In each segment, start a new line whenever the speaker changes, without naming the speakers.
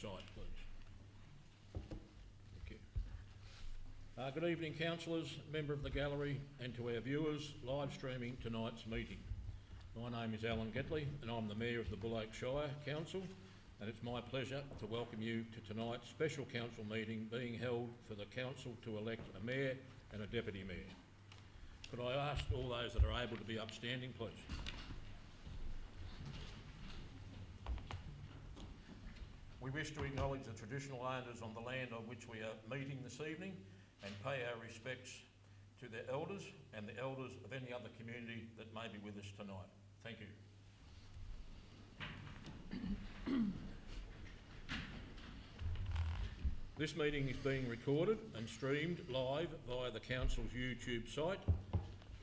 side, please. Thank you. Good evening, councillors, member of the gallery, and to our viewers live streaming tonight's meeting. My name is Alan Getley and I'm the Mayor of the Buloke Shire Council, and it's my pleasure to welcome you to tonight's special council meeting being held for the council to elect a mayor and a deputy mayor. Could I ask all those that are able to be upstanding, please? We wish to acknowledge the traditional owners on the land on which we are meeting this evening and pay our respects to their elders and the elders of any other community that may be with us tonight. Thank you. This meeting is being recorded and streamed live via the Council's YouTube site.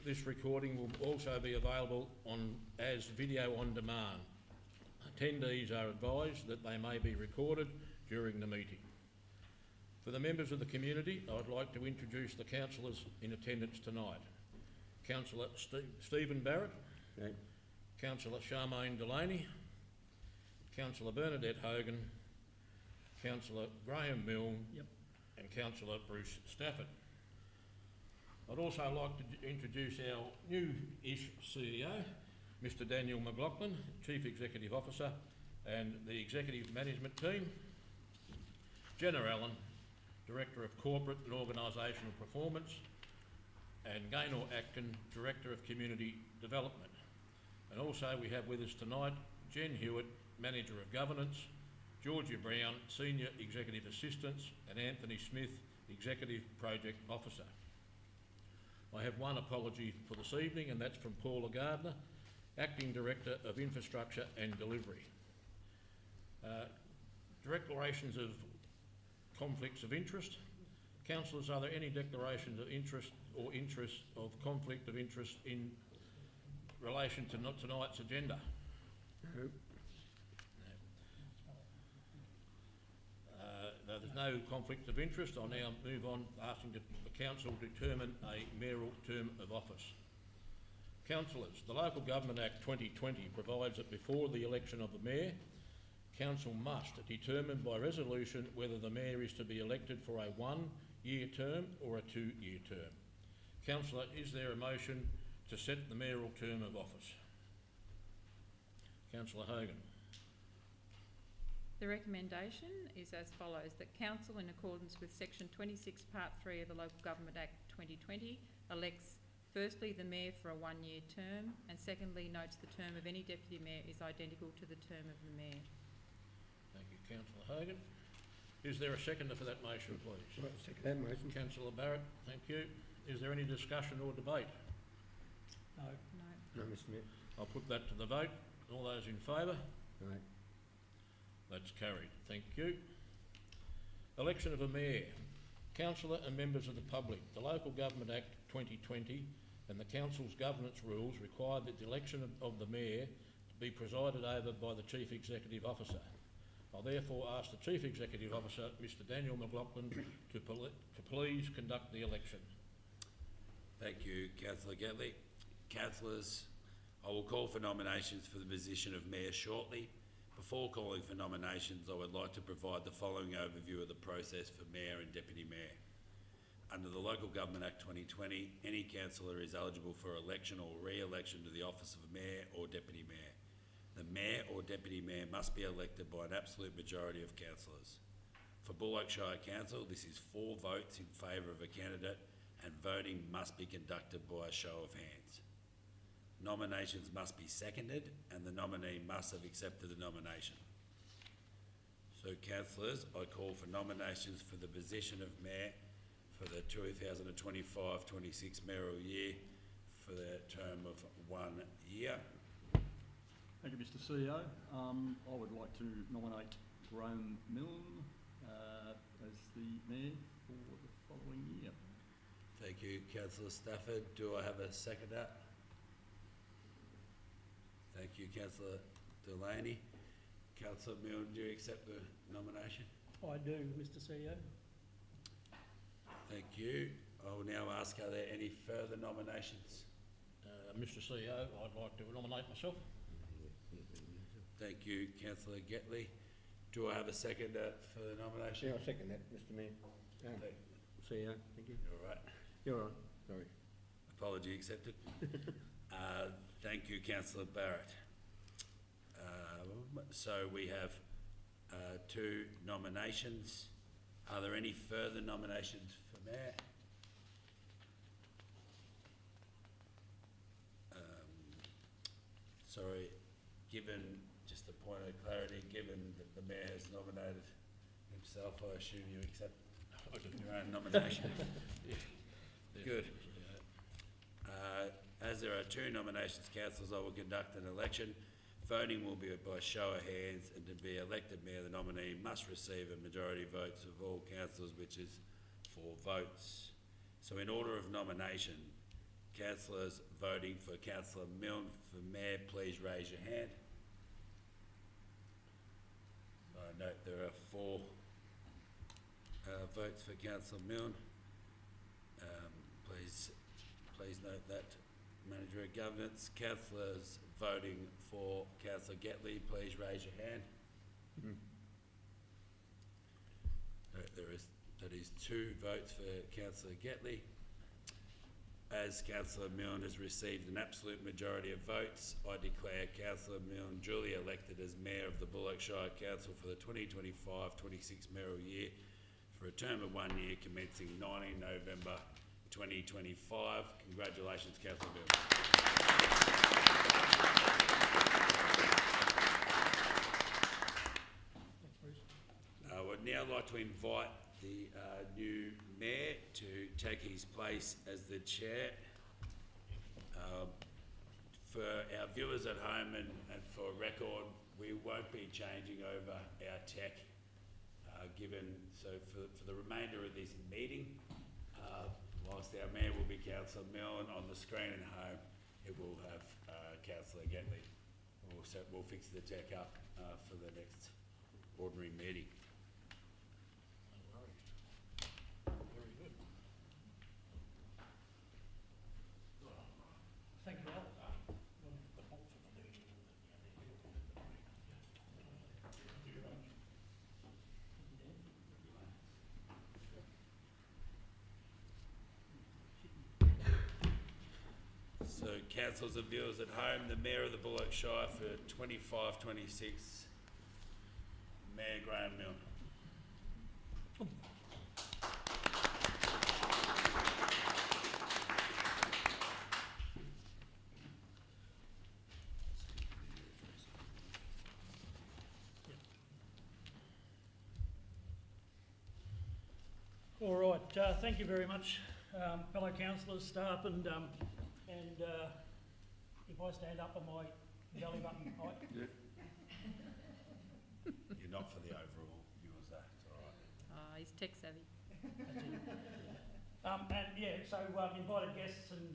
This recording will also be available as video on demand. Attendees are advised that they may be recorded during the meeting. For the members of the community, I would like to introduce the councillors in attendance tonight. Councillor Stephen Barrett, okay. Councillor Charmaine Delaney, Councillor Bernadette Hogan, Councillor Graham Milne, yep, and Councillor Bruce Stafford. I'd also like to introduce our new-ish CEO, Mr Daniel McLaughlin, Chief Executive Officer, and the Executive Management Team, Jenna Allen, Director of Corporate and Organisational Performance, and Gaynor Atkin, Director of Community Development. And also we have with us tonight Jen Hewitt, Manager of Governance, Georgia Brown, Senior Executive Assistant, and Anthony Smith, Executive Project Officer. I have one apology for this evening, and that's from Paula Gardner, Acting Director of Infrastructure and Delivery. Declarations of conflicts of interest. Councillors, are there any declarations of interest or of conflict of interest in relation to tonight's agenda? No. There's no conflict of interest. I'll now move on asking the Council to determine a mayoral term of office. Councillors, the Local Government Act 2020 provides that before the election of the Mayor, Council must determine by resolution whether the Mayor is to be elected for a 1-year term or a 2-year term. Councillor, is there a motion to set the mayoral term of office? Councillor Hogan.
The recommendation is as follows: that Council, in accordance with Section 26 Part 3 of the Local Government Act 2020, elects firstly the Mayor for a 1-year term, and secondly notes the term of any Deputy Mayor is identical to the term of the Mayor.
Thank you, Councillor Hogan. Is there a seconder for that motion, please?
Right, second that motion.
Councillor Barrett, thank you. Is there any discussion or debate?
No.
No.
No, Mr Mayor.
I'll put that to the vote. All those in favour?
Right.
That's carried. Thank you. Election of a Mayor. Councillor and members of the public, the Local Government Act 2020 and the Council's governance rules require that the election of the Mayor be presided over by the Chief Executive Officer. I'll therefore ask the Chief Executive Officer, Mr Daniel McLaughlin, to please conduct the election.
Thank you, Councillor Getley. Councillors, I will call for nominations for the position of Mayor shortly. Before calling for nominations, I would like to provide the following overview of the process for Mayor and Deputy Mayor. Under the Local Government Act 2020, any councillor is eligible for election or re-election to the office of Mayor or Deputy Mayor. The Mayor or Deputy Mayor must be elected by an absolute majority of councillors. For Buloke Shire Council, this is 4 votes in favour of a candidate, and voting must be conducted by a show of hands. Nominations must be seconded and the nominee must have accepted the nomination. So, councillors, I call for nominations for the position of Mayor for the 2025-26 mayoral year for the term of 1 year.
Thank you, Mr CEO. I would like to nominate Graham Milne as the Mayor for the following year.
Thank you, Councillor Stafford. Do I have a seconder? Thank you, Councillor Delaney. Councillor Milne, do you accept the nomination?
I do, Mr CEO.
Thank you. I will now ask, are there any further nominations?
Mr CEO, I'd like to nominate myself.
Thank you, Councillor Getley. Do I have a seconder for the nomination?
Yeah, I second that, Mr Mayor.
Thank-
CEO, thank you.
You're all right.
You're all right, sorry.
Apology accepted. Thank you, councillor Barrett. So we have 2 nominations. Are there any further nominations for mayor? Sorry, given, just a point of clarity, given that the mayor has nominated himself, I assume you accept your own nomination? Good. As there are 2 nominations, councillors, I will conduct an election. Voting will be by show of hands, and to be elected mayor, the nominee must receive a majority of votes of all councillors, which is 4 votes. So in order of nomination, councillors voting for Councillor Milne for mayor, please raise your hand. I note there are 4 votes for Councillor Milne. Please note that. Manager of Governance, councillors voting for Councillor Gatley, please raise your hand. That is 2 votes for Councillor Gatley. As Councillor Milne has received an absolute majority of votes, I declare Councillor Milne duly elected as Mayor of the Buloke Shire Council for the 2025-26 mayoral year for a term of 1 year commencing 19 November 2025. Congratulations, Councillor Milne.
Thanks, Bruce.
I would now like to invite the new mayor to take his place as the chair. For our viewers at home and for record, we won't be changing over our tech so for the remainder of this meeting, whilst our mayor will be Councillor Milne, on the screen at home it will have Councillor Gatley. We'll fix the tech up for the next ordinary meeting.
No worries. Very good.
Thank you, Al.
So councillors and viewers at home, the Mayor of the Buloke Shire for 25-26, Mayor Graham Milne.
All right, thank you very much, fellow councillors, staff, and if I stand up on my belly button height.
You're not for the overall viewers, that's all right.
He's tech savvy.
And yeah, so invited guests and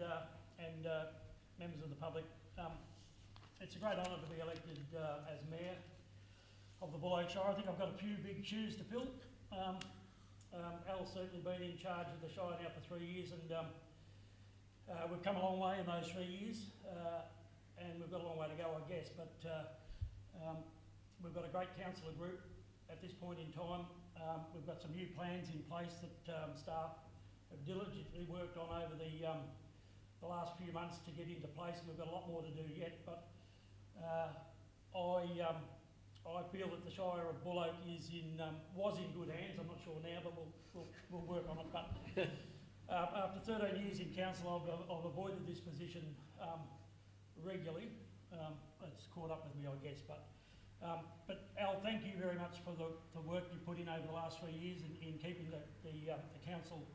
members of the public. It's a great honour to be elected as mayor of the Buloke Shire. I think I've got a few big shoes to fill. Al's certainly been in charge of the Shire now for 3 years, and we've come a long way in those 3 years, and we've got a long way to go, I guess. But we've got a great councillor group at this point in time. We've got some new plans in place that staff have diligently worked on over the last few months to get into place, and we've got a lot more to do yet. But I feel that the Shire of Buloke was in good hands. I'm not sure now, but we'll work on it. But after 13 years in council, I've avoided this position regularly. It's caught up with me, I guess. But Al, thank you very much for the work you put in over the last 3 years in keeping the council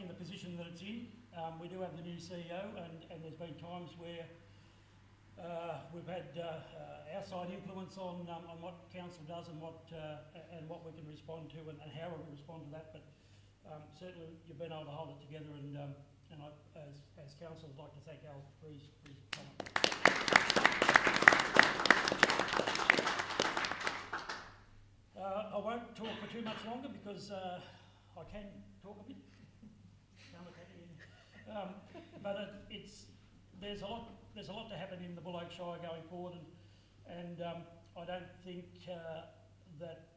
in the position that it's in. We do have the new CEO, and there's been times where we've had outside influence on what council does and what we can respond to and how we respond to that. But certainly you've been able to hold it together, and I, as council, would like to thank Al for his comment. I won't talk for too much longer because I can talk a bit. But there's a lot to happen in the Buloke Shire going forward, and I don't think that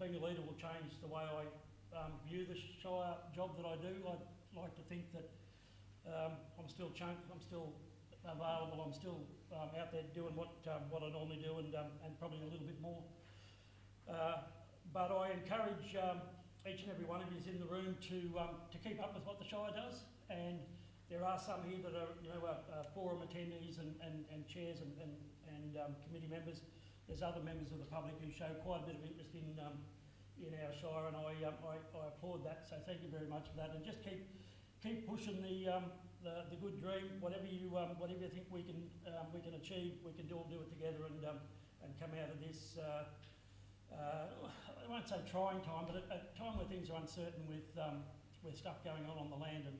being a leader will change the way I view the Shire job that I do. I'd like to think that I'm still available, I'm still out there doing what I normally do and probably a little bit more. But I encourage each and every one of you in the room to keep up with what the Shire does, and there are some here that are forum attendees and chairs and committee members. There's other members of the public who show quite a bit of interest in our Shire, and I applaud that. So thank you very much for that, and just keep pushing the good dream. Whatever you think we can achieve, we can all do it together and come out of this. I won't say trying time, but a time where things are uncertain with stuff going on the land and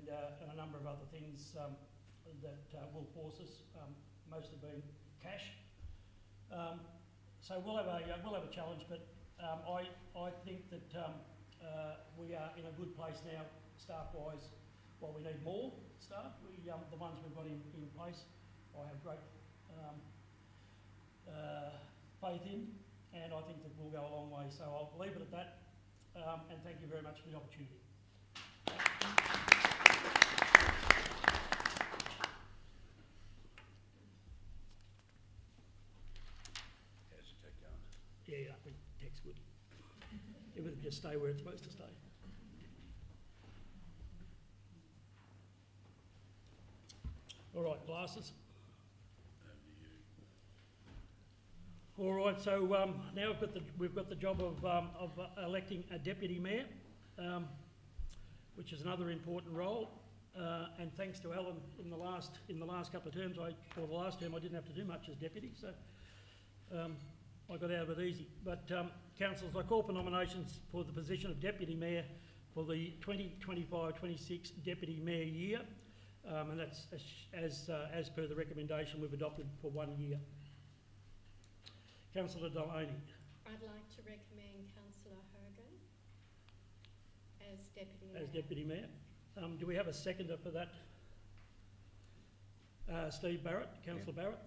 a number of other things that will force us, mostly being cash. So we'll have a challenge, but I think that we are in a good place now, staff-wise. While we need more staff, the ones we've got in place, I have great faith in, and I think that we'll go a long way. So I'll leave it at that, and thank you very much for the opportunity.
How's your tech going?
Yeah, I think tech's good. Everything just stay where it's supposed to stay. All right, glasses. All right, so now we've got the job of electing a deputy mayor, which is another important role. And thanks to Alan in the last couple of terms, the last term I didn't have to do much as deputy, so I got out of it easy. But councillors, I call for nominations for the position of deputy mayor for the 2025-26 deputy mayor year. And that's as per the recommendation we've adopted for 1 year. Councillor Delaney.
I'd like to recommend Councillor Hogan as Deputy Mayor.
As Deputy Mayor. Do we have a seconder for that? Steve Barrett, Councillor Barrett.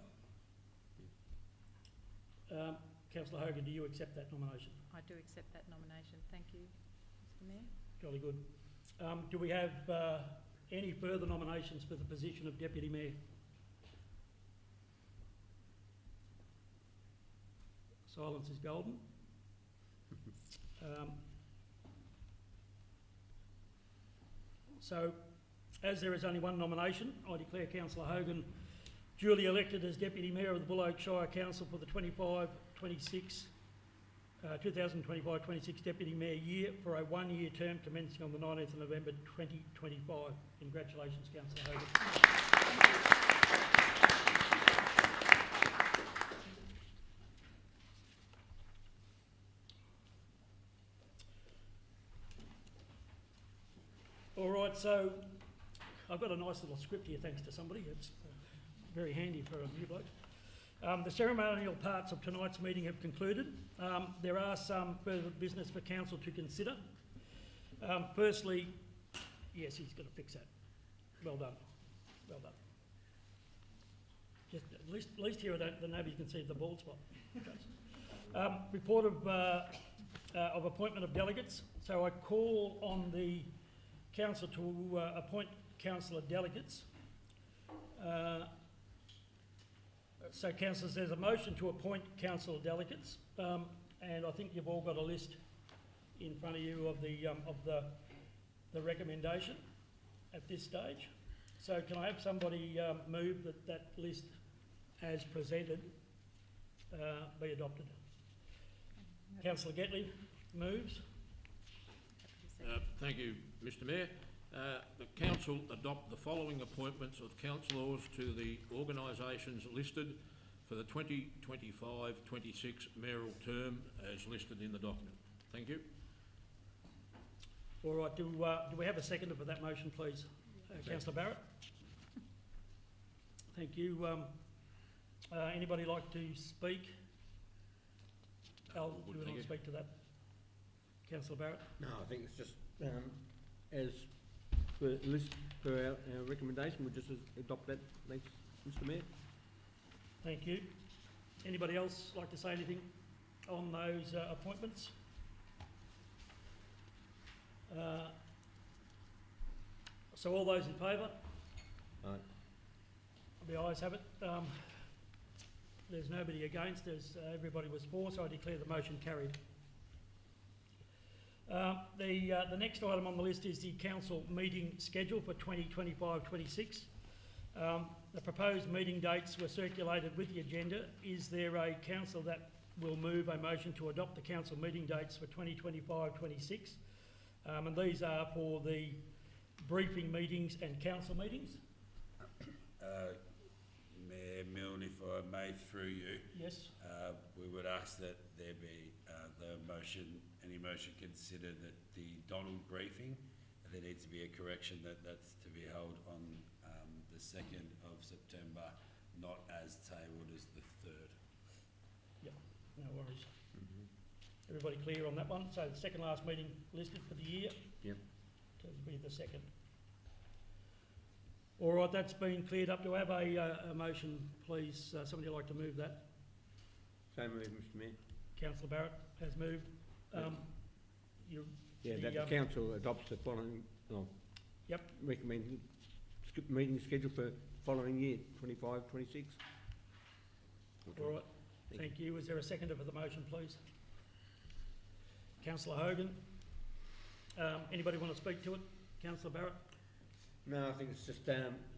Councillor Hogan, do you accept that nomination?
I do accept that nomination. Thank you, Mr Mayor.
Jolly good. Do we have any further nominations for the position of Deputy Mayor? Silence is golden. So, as there is only one nomination, I declare Councillor Hogan duly elected as Deputy Mayor of the Buloke Shire Council for the 2025-26 Deputy Mayor year for a 1 year term commencing on the 19th of November 2025. Congratulations, Councillor Hogan. All right, so I've got a nice little script here thanks to somebody. It's very handy for a new bloke. The ceremonial parts of tonight's meeting have concluded. There are some further business for council to consider. Firstly, yes, he's going to fix that. Well done. Well done. Just at least here the nobody can see the bald spot. Report of appointment of delegates. So I call on the council to appoint councillor delegates. So councillors, there's a motion to appoint councillor delegates, and I think you've all got a list in front of you of the recommendation at this stage. So can I have somebody move that list as presented be adopted? Councillor Getley moves.
Thank you, Mr Mayor. The council adopt the following appointments of councillors to the organisations listed for the 2025-26 mayoral term as listed in the document. Thank you.
All right, do we have a seconder for that motion, please? Councillor Barrett. Thank you. Anybody like to speak? Al, do you want to speak to that? Councillor Barrett?
No, I think it's just as per list per our recommendation, we'll just adopt that. Thanks, Mr Mayor.
Thank you. Anybody else like to say anything on those appointments? So all those in favour?
Aye.
The ayes have it. There's nobody against, everybody was for, so I declare the motion carried. The next item on the list is the council meeting schedule for 2025-26. The proposed meeting dates were circulated with the agenda. Is there a council that will move a motion to adopt the council meeting dates for 2025-26? And these are for the briefing meetings and council meetings.
Mayor Milne, if I may through you,
Yes.
we would ask that there be any motion considered that the Donald briefing, there needs to be a correction that's to be held on the 2nd of September, not as tabled as the 3rd.
Yep, no worries. Everybody clear on that one? So the second last meeting listed for the year?
Yep.
So it'll be the 2nd. All right, that's been cleared up. Do I have a motion, please? Somebody like to move that?
So moved, Mr Mayor.
Councillor Barrett has moved.
That the council adopts the following,
Yep.
recommend meeting schedule for following year, 25-26.
All right, thank you. Is there a seconder for the motion, please? Councillor Hogan. Anybody want to speak to it? Councillor Barrett?
No, I think it's just,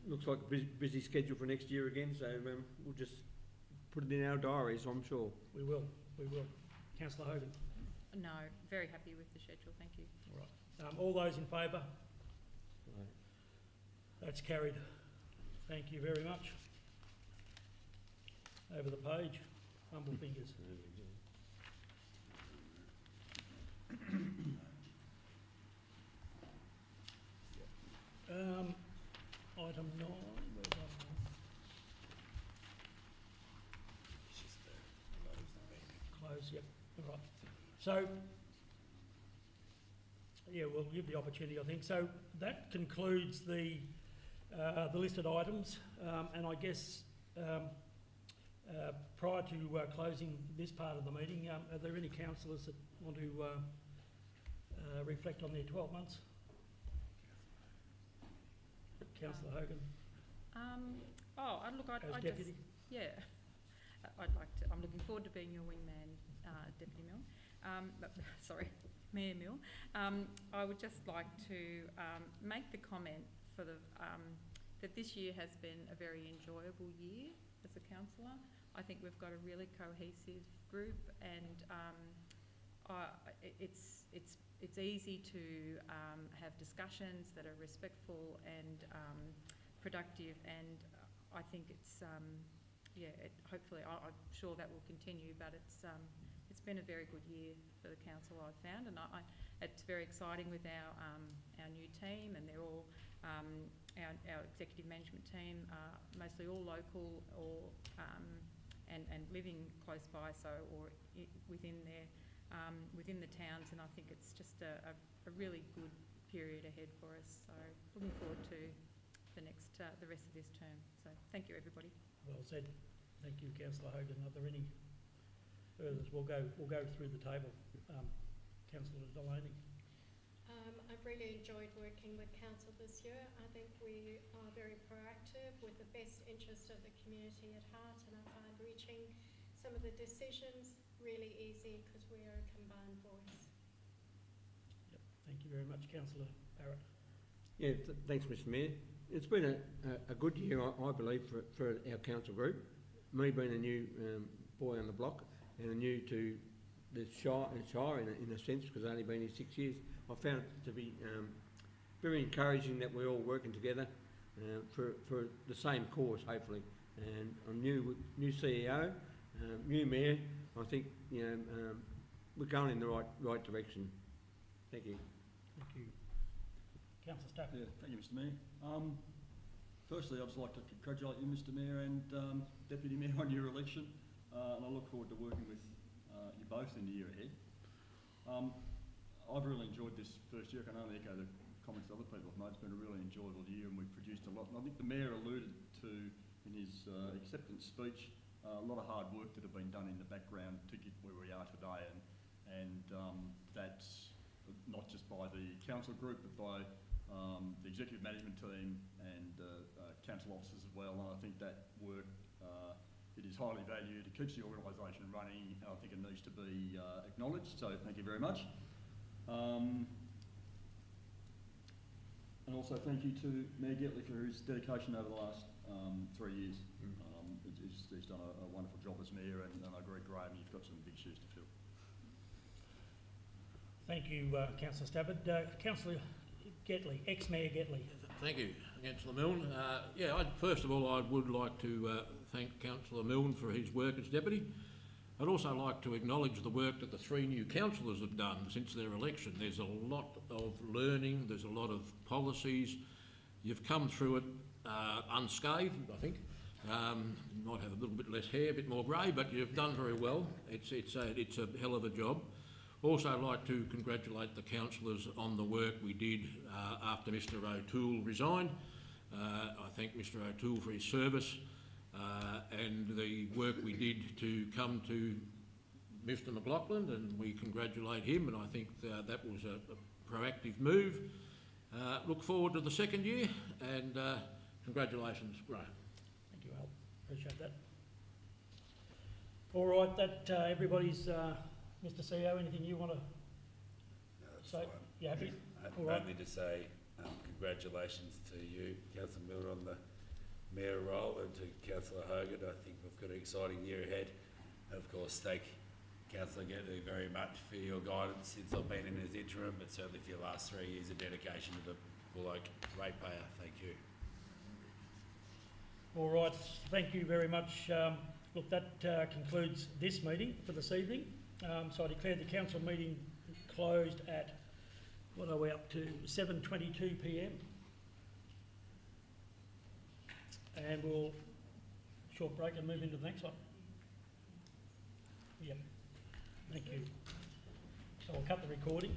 looks like a busy schedule for next year again, so we'll just put it in our diaries, I'm sure.
We will. Councillor Hogan?
No, very happy with the schedule, thank you.
All right. All those in favour?
Right.
That's carried. Thank you very much. Over the page. Humble fingers. Item 9. Where's item 9?
It's just close the meeting.
Close, yep. All right. So, yeah, we'll give the opportunity, I think. So that concludes the listed items, and I guess prior to closing this part of the meeting, are there any councillors that want to reflect on their 12 months? Councillor Hogan, as deputy.
I'd like to. I'm looking forward to being your wingman, Deputy Milne. Mayor Milne. I would just like to make the comment for that this year has been a very enjoyable year as a councillor. I think we've got a really cohesive group, and it's easy to have discussions that are respectful and productive, and I think it's hopefully I'm sure that will continue, but it's been a very good year for the council, I've found, and it's very exciting with our new team, and they're all our executive management team, mostly all local or and living close by, within the towns, and I think it's just a really good period ahead for us. So looking forward to the rest of this term. So thank you, everybody.
Well said. Thank you, Councillor Hogan. Are there any furthers? We'll go through the table. Councillor Delaney.
I've really enjoyed working with council this year. I think we are very proactive with the best interest of the community at heart, and I find reaching some of the decisions really easy because we are a combined voice.
Yep. Thank you very much, Councillor Barrett.
Yeah, thanks, Mr Mayor. It's been a good year, I believe, for our council group. Me being a new boy on the block and new to the Shire in a sense, because I've only been here 6 years, I found it to be very encouraging that we're all working together for the same cause, hopefully. And a new CEO, new mayor. I think we're going in the right direction. Thank you.
Thank you, Councillor Stafford.
Yeah, thank you, Mr Mayor. Firstly, I'd just like to congratulate you, Mr Mayor, and Deputy Mayor on your election, and I look forward to working with you both in the year ahead. I've really enjoyed this first year. I can only echo the comments other people have made. It's been a really enjoyable year, and we've produced a lot. And I think the Mayor alluded to in his acceptance speech a lot of hard work that have been done in the background to get where we are today, and that's not just by the council group, but by the executive management team and council officers as well. And I think that work, it is highly valued. It keeps the organisation running, and I think it needs to be acknowledged. So thank you very much. And also thank you to Mayor Getley for his dedication over the last 3 years. He's done a wonderful job as Mayor, and I agree, Graham, you've got some big shoes to fill.
Thank you, Councillor Stabbard. Councillor Getley, ex-Mayor Getley.
Thank you, Councillor Milne. First of all, I would like to thank Councillor Milne for his work as Deputy. I'd also like to acknowledge the work that the 3 new councillors have done since their election. There's a lot of learning, there's a lot of policies. You've come through it unscathed, I think. You might have a little bit less hair, a bit more grey, but you've done very well. It's a hell of a job. Also, I'd like to congratulate the councillors on the work we did after Mr O'Toole resigned. I thank Mr O'Toole for his service and the work we did to come to Mr McLaughlin, and we congratulate him, and I think that was a proactive move. Look forward to the second year, and congratulations, Graham.
Thank you, Al. Appreciate that. All right, that everybody's... Mr CEO, anything you want to say? You happy? All right.
Only to say congratulations to you, Councillor Miller, on the Mayor role, and to Councillor Hogan. I think we've got an exciting year ahead. And of course, thank Councillor Getley very much for your guidance since I've been in as interim, but certainly for your last 3 years of dedication to the Buloke ratepayer. Thank you.
All right, thank you very much. Look, that concludes this meeting for this evening. So I declare the council meeting closed at, what are we up to, 7:22 p.m. And we'll short break and move into the next one. Yep. Thank you. So I'll cut the recording.